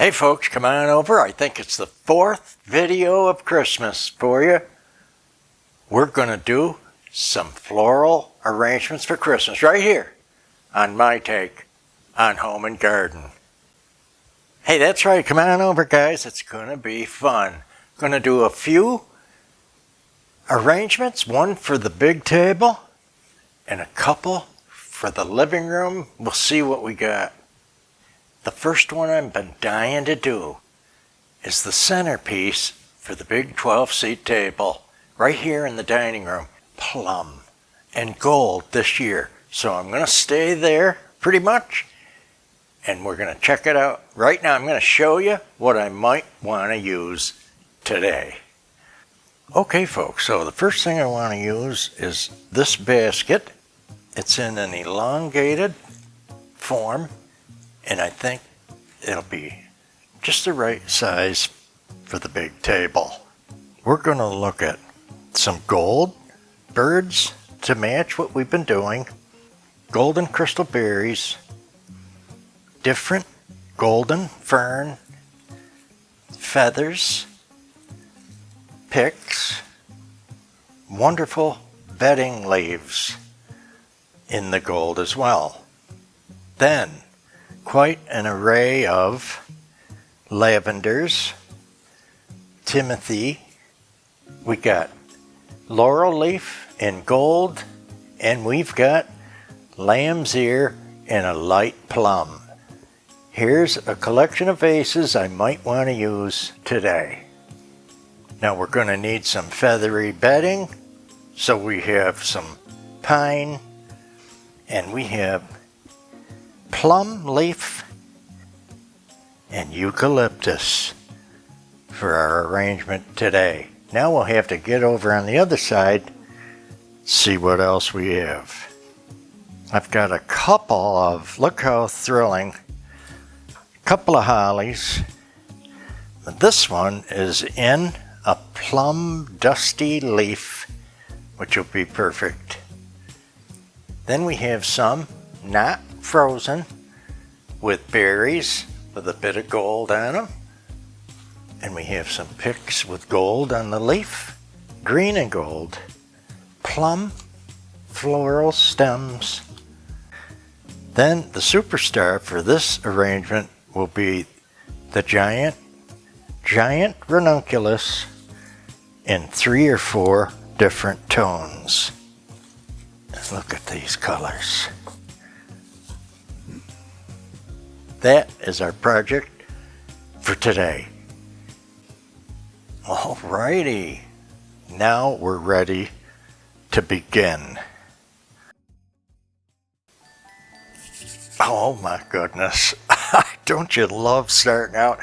Hey folks, come on over. I think it's the 4th video of Christmas for you. We're going to do some floral arrangements for Christmas right here on my take on home and garden. Hey, that's right. Come on over, guys. It's going to be fun. Going to do a few arrangements, one for the big table and a couple for the living room. We'll see what we got. The first one I've been dying to do is the centerpiece for the big 12-seat table right here in the dining room. Plum and gold this year. So I'm going to stay there pretty much and we're going to check it out. Right now I'm going to show you what I might want to use today. Okay folks, so the first thing I want to use is this basket. It's in an elongated form. And I think it'll be just the right size for the big table. We're going to look at some gold birds to match what we've been doing, golden crystal berries, different golden fern, feathers, picks, wonderful bedding leaves in the gold as well. Then quite an array of lavenders, timothy, we got laurel leaf in gold, and we've got lamb's ear in a light plum. Here's a collection of vases I might want to use today. Now we're going to need some feathery bedding, so we have some pine, and we have plum leaf and eucalyptus for our arrangement today. Now we'll have to get over on the other side, see what else we have. I've got a couple of, look how thrilling, a couple of hollies. This one is in a plum dusty leaf, which will be perfect. Then we have some not frozen with berries with a bit of gold on them, and we have some picks with gold on the leaf, green and gold, plum floral stems. Then the superstar for this arrangement will be the giant ranunculus in 3 or 4 different tones. Look at these colors. That is our project for today. Alrighty, now we're ready to begin. Oh my goodness, don't you love starting out?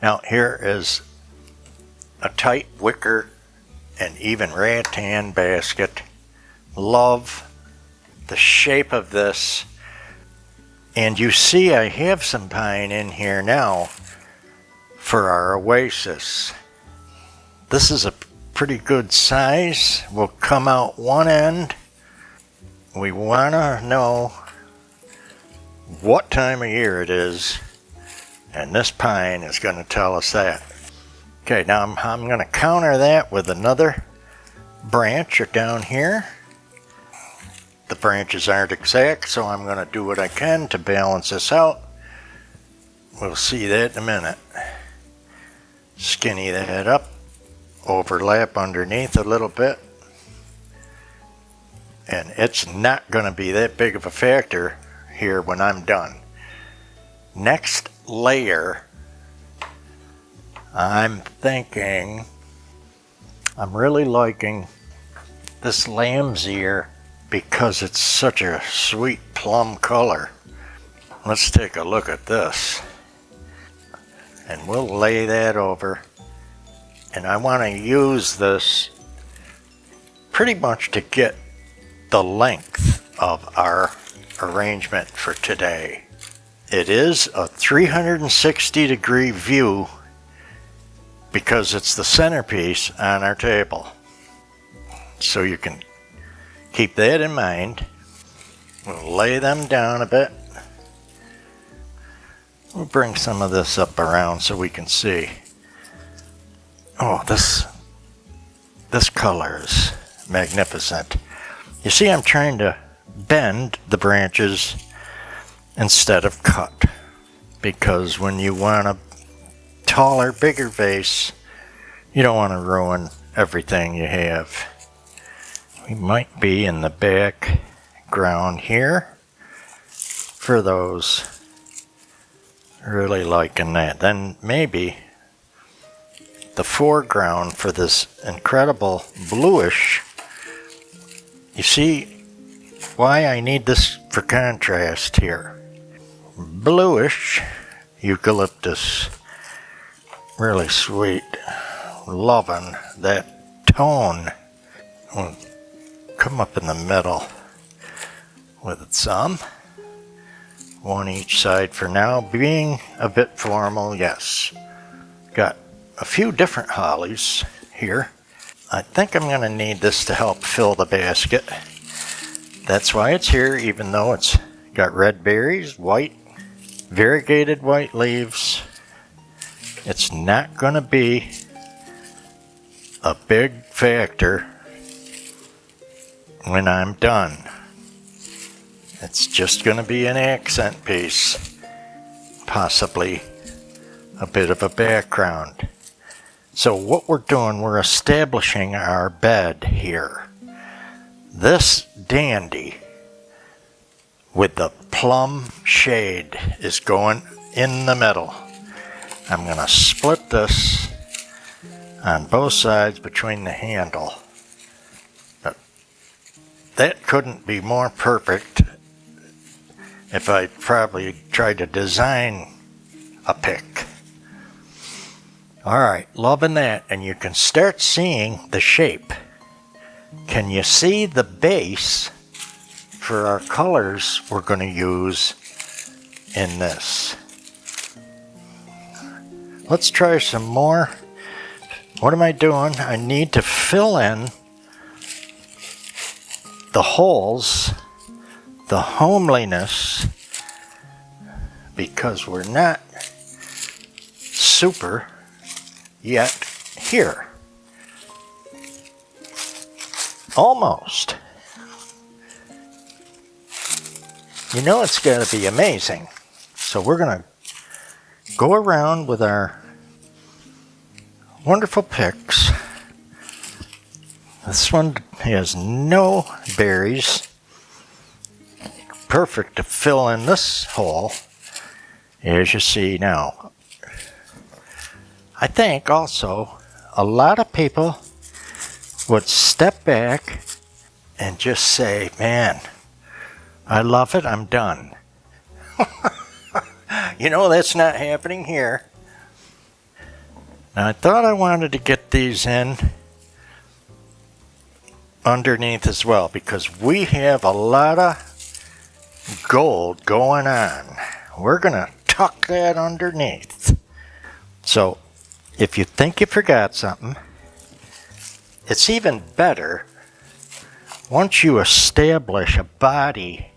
Now here is a tight wicker and even rattan basket. Love the shape of this. And you see I have some pine in here now for our oasis. This is a pretty good size. We'll come out one end. We want to know what time of year it is, and this pine is going to tell us that. Okay, now I'm going to counter that with another branch down here. The branches aren't exact, so I'm going to do what I can to balance this out. We'll see that in a minute. Skinny that up, overlap underneath a little bit, and it's not going to be that big of a factor here when I'm done. Next layer, I'm thinking, I'm really liking this lamb's ear because it's such a sweet plum color. Let's take a look at this. And we'll lay that over. And I want to use this pretty much to get the length of our arrangement for today. It is a 360-degree view because it's the centerpiece on our table. So you can keep that in mind. We'll lay them down a bit. We'll bring some of this up around so we can see. Oh, this color is magnificent. You see, I'm trying to bend the branches instead of cut, because when you want a taller, bigger vase, you don't want to ruin everything you have. We might be in the background here for those really liking that. Then maybe the foreground for this incredible bluish. You see why I need this for contrast here. Bluish eucalyptus, really sweet. Loving that tone. We'll come up in the middle with it some. One each side for now, being a bit formal, yes. Got a few different hollies here. I think I'm going to need this to help fill the basket. That's why it's here, even though it's got red berries, white, variegated white leaves. It's not going to be a big factor when I'm done. It's just going to be an accent piece, possibly a bit of a background. So what we're doing, we're establishing our bed here. This dandy with the plum shade is going in the middle. I'm going to split this on both sides between the handle. But that couldn't be more perfect if I probably tried to design a pick. Alright, loving that, and you can start seeing the shape. Can you see the base for our colors we're going to use in this? Let's try some more. What am I doing? I need to fill in the holes, the homeliness, because we're not super yet here. Almost. You know it's got to be amazing. So we're going to go around with our wonderful picks. This one has no berries. Perfect to fill in this hole, as you see now. I think also a lot of people would step back and just say, man, I love it, I'm done. You know, that's not happening here. Now, I thought I wanted to get these in underneath as well, because we have a lot of gold going on. We're going to tuck that underneath. So, if you think you forgot something, it's even better once you establish a body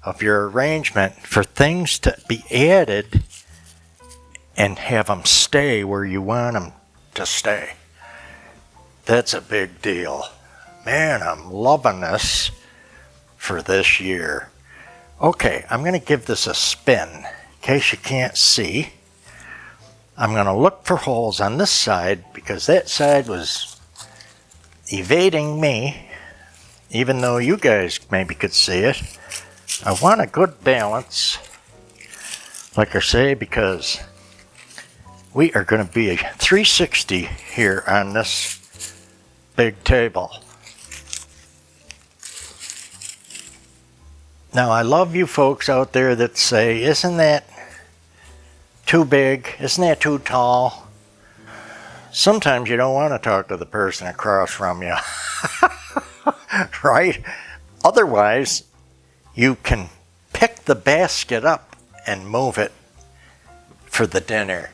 of your arrangement for things to be added and have them stay where you want them to stay. That's a big deal. Man, I'm loving this for this year. Okay, I'm going to give this a spin in case you can't see. I'm going to look for holes on this side because that side was evading me, even though you guys maybe could see it. I want a good balance, like I say, because we are going to be a 360 here on this big table. Now, I love you folks out there that say, isn't that too big? Isn't that too tall? Sometimes you don't want to talk to the person across from you, right? Otherwise, you can pick the basket up and move it for the dinner.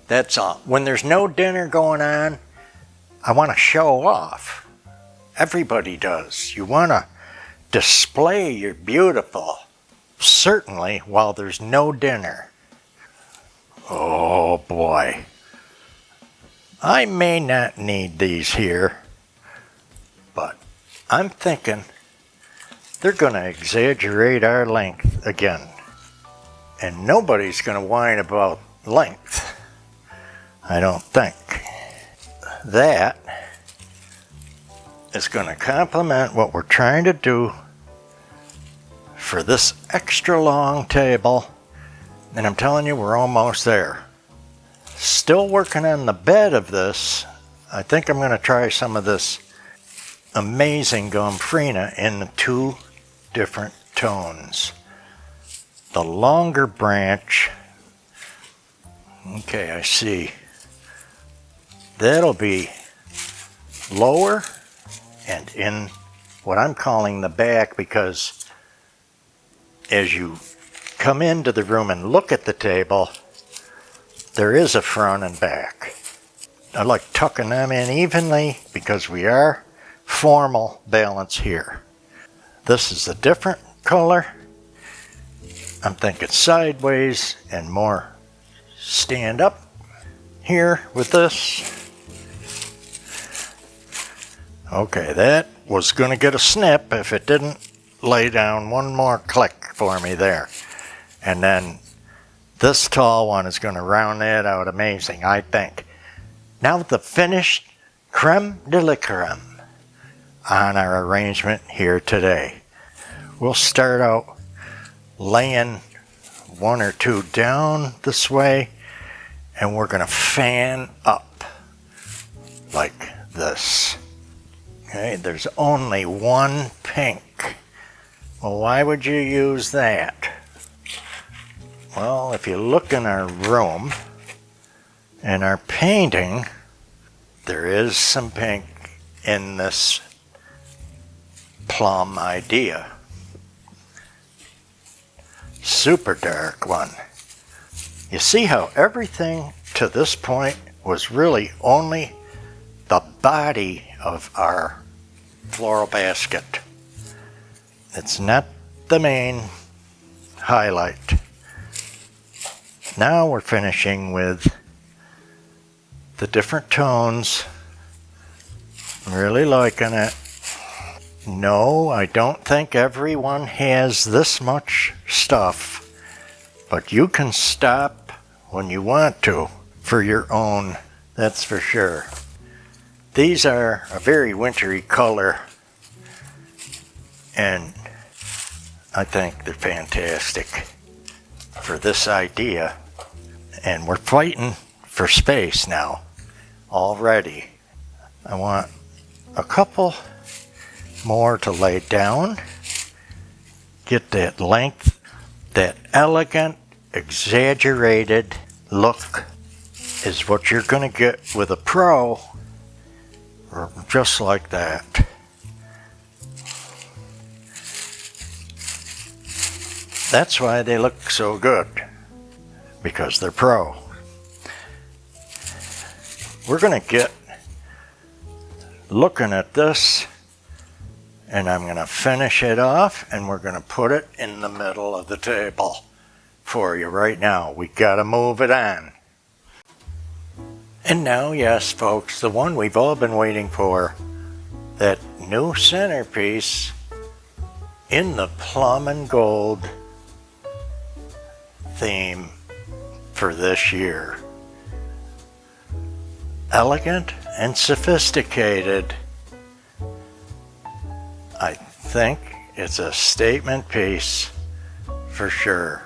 That's all. When there's no dinner going on, I want to show off. Everybody does. You want to display your beautiful, certainly while there's no dinner. Oh boy. I may not need these here, but I'm thinking they're going to exaggerate our length again. And nobody's going to whine about length, I don't think. That is going to complement what we're trying to do for this extra long table. And I'm telling you, we're almost there. Still working on the bed of this. I think I'm going to try some of this amazing gomphrena in 2 different tones. The longer branch, okay, I see. That'll be lower and in what I'm calling the back, because as you come into the room and look at the table, there is a front and back. I like tucking them in evenly because we are formal balance here. This is a different color. I'm thinking sideways and more stand up here with this. Okay, that was going to get a snip if it didn't lay down one more click for me there. And then this tall one is going to round that out amazing, I think. Now the finished creme de la creme on our arrangement here today. We'll start out laying 1 or 2 down this way, and we're going to fan up like this. Okay, there's only 1 pink. Well, why would you use that? Well, if you look in our room and our painting, there is some pink in this plum idea. Super dark one. You see how everything to this point was really only the body of our floral basket. It's not the main highlight. Now we're finishing with the different tones. Really liking it. No, I don't think everyone has this much stuff, but you can stop when you want to for your own, that's for sure. These are a very wintry color, and I think they're fantastic for this idea. And we're fighting for space now already. I want a couple more to lay down, get that length, that elegant, exaggerated look is what you're going to get with a pro, or just like that. That's why they look so good, because they're pro. We're going to get looking at this, and I'm going to finish it off, and we're going to put it in the middle of the table for you right now. We got to move it on. And now, yes, folks, the one we've all been waiting for, that new centerpiece in the plum and gold theme for this year. Elegant and sophisticated. I think it's a statement piece for sure.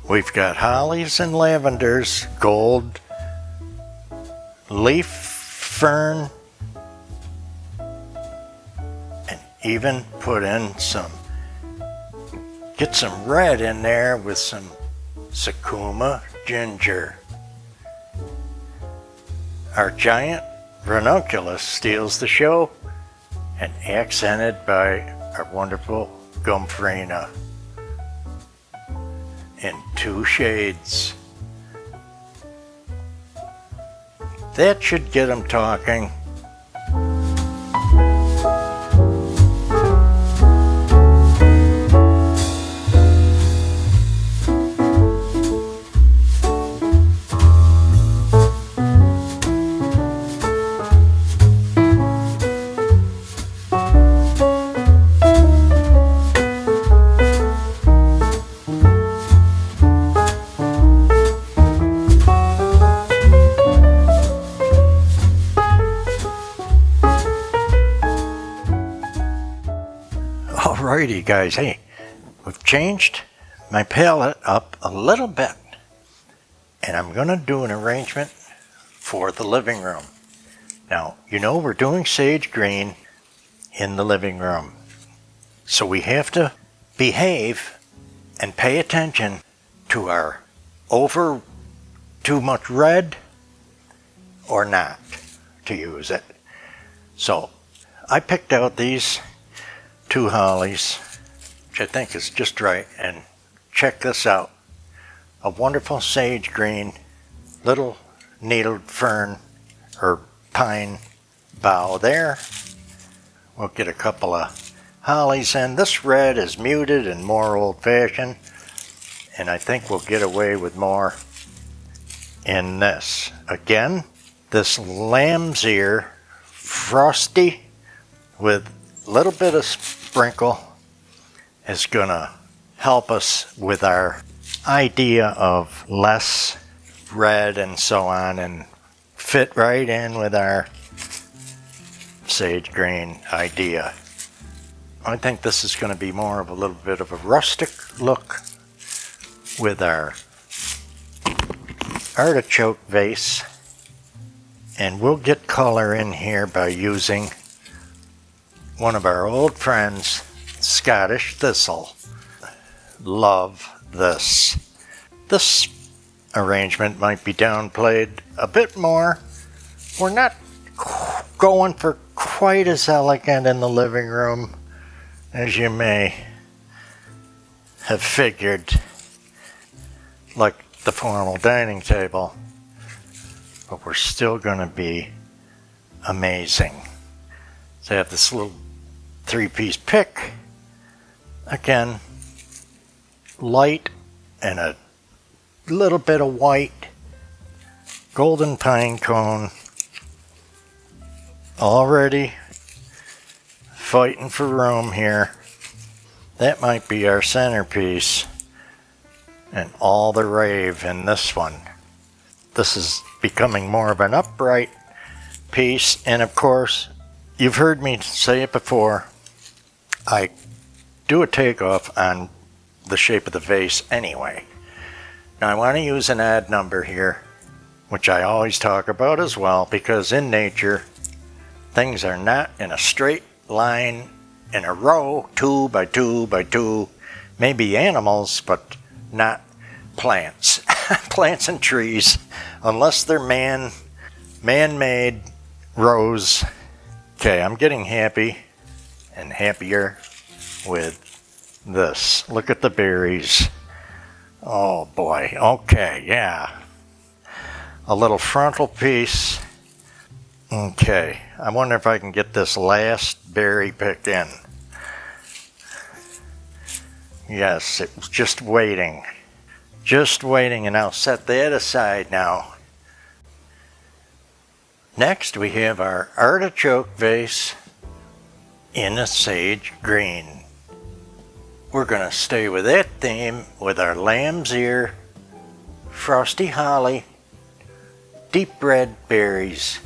We've got hollies and lavenders, gold, leaf fern, and even put in get some red in there with some Sakuma ginger. Our giant ranunculus steals the show, and accented by our wonderful gomphrena in 2 shades. That should get them talking. Alrighty guys, hey, we've changed my palette up a little bit, and I'm gonna do an arrangement for the living room. Now, you know we're doing sage green in the living room, so we have to behave and pay attention to our over too much red or not to use it. So I picked out these two hollies, which I think is just right, and check this out. A wonderful sage green little needled fern or pine bough there. We'll get a couple of hollies in. This red is muted and more old-fashioned, and I think we'll get away with more in this. Again, this lamb's ear, frosty with a little bit of sprinkle, is gonna help us with our idea of less red and so on, and fit right in with our sage green idea. I think this is going to be more of a little bit of a rustic look with our artichoke vase, and we'll get color in here by using one of our old friends, Scottish Thistle. Love this. This arrangement might be downplayed a bit more. We're not going for quite as elegant in the living room as you may have figured, like the formal dining table, but we're still going to be amazing. So I have this little three-piece pick, again light and a little bit of white, golden pine cone, already fighting for room here. That might be our centerpiece, and all the rave in this one. This is becoming more of an upright piece, and of course, you've heard me say it before, I do a takeoff on the shape of the vase anyway. Now I want to use an odd number here, which I always talk about as well, because in nature, things are not in a straight line in a row, 2 by 2 by 2, maybe animals, but not plants. Plants and trees, unless they're man-made rows. Okay, I'm getting happy and happier with this. Look at the berries. Oh boy, okay, yeah. A little frontal piece. Okay, I wonder if I can get this last berry picked in. Yes, it was just waiting. Just waiting, and I'll set that aside now. Next, we have our artichoke vase in a sage green. We're going to stay with that theme with our lamb's ear, frosty holly, deep red berries,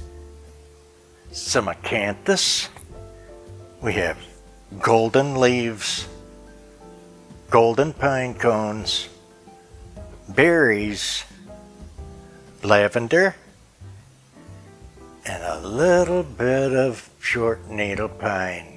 some acanthus. We have golden leaves, golden pine cones, berries, lavender, and a little bit of short needle pine.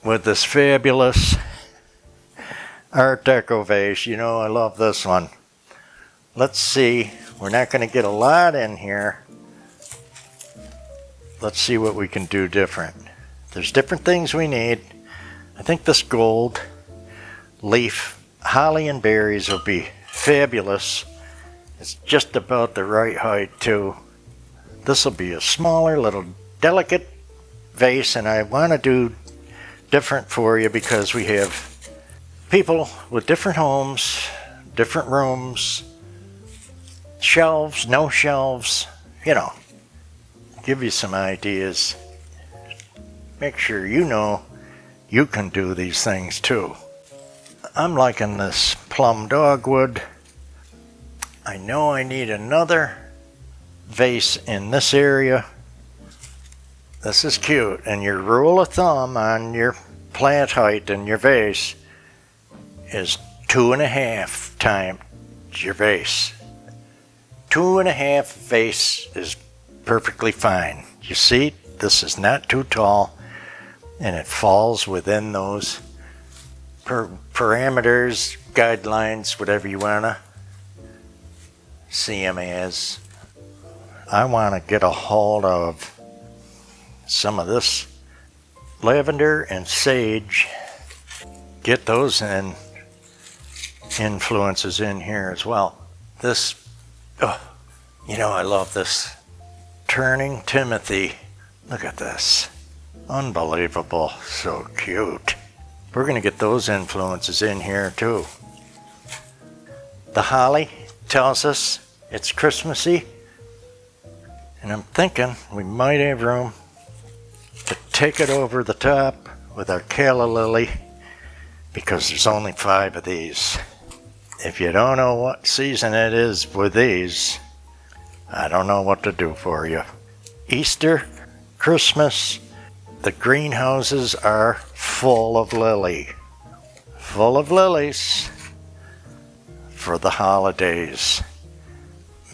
With this fabulous Art Deco vase. You know I love this one. Let's see, we're not going to get a lot in here. Let's see what we can do different. There's different things we need. I think this gold leaf, holly and berries will be fabulous. It's just about the right height too. This will be a smaller, little delicate vase, and I want to do different for you because we have people with different homes, different rooms, shelves, no shelves, you know, give you some ideas. Make sure you know you can do these things too. I'm liking this plum dogwood. I know I need another vase in this area. This is cute, and your rule of thumb on your plant height in your vase is 2.5 times your vase. 2.5 vase is perfectly fine. You see, this is not too tall, and it falls within those parameters, guidelines, whatever you want to see them as. I want to get a hold of some of this lavender and sage, get those influences in here as well. This, you know, I love this Turning Timothy. Look at this. Unbelievable. So cute. We're going to get those influences in here too. The holly tells us it's Christmassy, and I'm thinking we might have room to take it over the top with our calla lily, because there's only 5 of these. If you don't know what season it is with these, I don't know what to do for you. Easter, Christmas, the greenhouses are full of lily. Full of lilies for the holidays.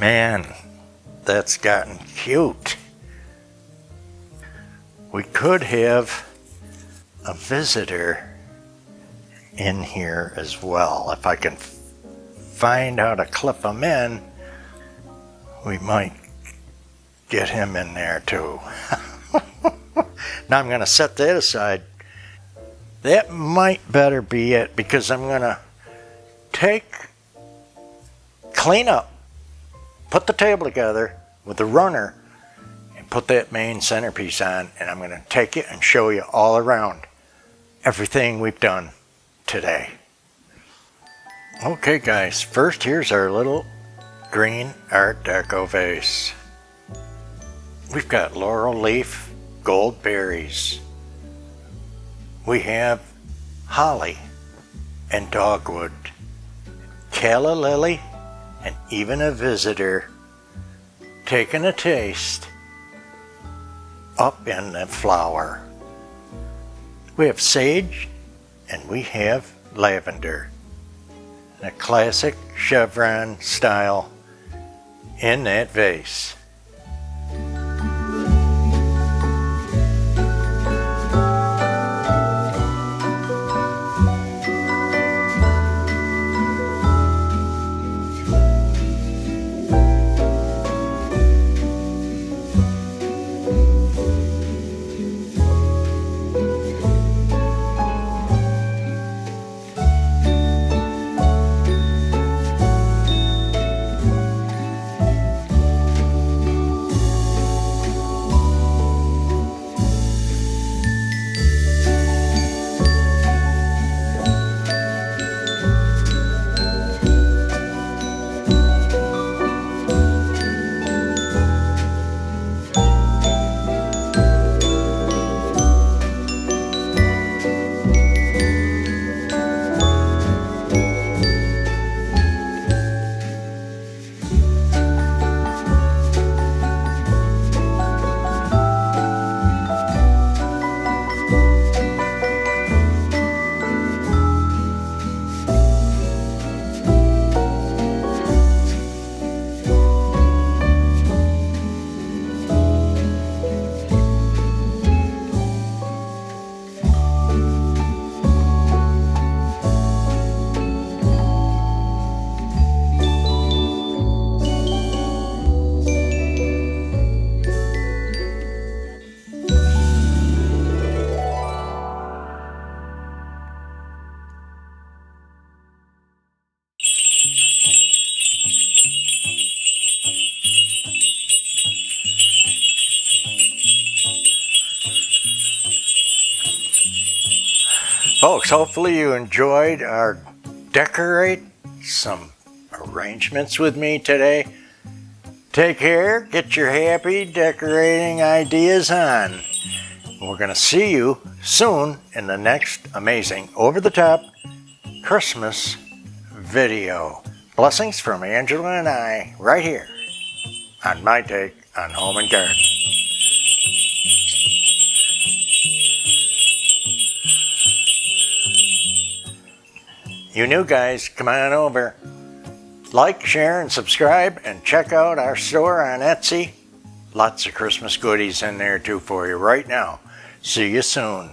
Man, that's gotten cute. We could have a visitor in here as well. If I can find how to clip him in, we might get him in there too. Now I'm going to set that aside. That might better be it, because I'm going to clean up, put the table together with the runner, and put that main centerpiece on, and I'm going to take it and show you all around everything we've done today. Okay guys, first here's our little green Art Deco vase. We've got laurel leaf, gold berries. We have holly and dogwood, calla lily, and even a visitor taking a taste up in the flower. We have sage and we have lavender. A classic chevron style in that vase. Folks, hopefully you enjoyed our decorate some arrangements with me today. Take care, get your happy decorating ideas on. We're going to see you soon in the next amazing over-the-top Christmas video. Blessings from Angela and I right here on My Take on Home and Garden. You new guys, come on over. Like, share, and subscribe, and check out our store on Etsy. Lots of Christmas goodies in there too for you right now. See you soon.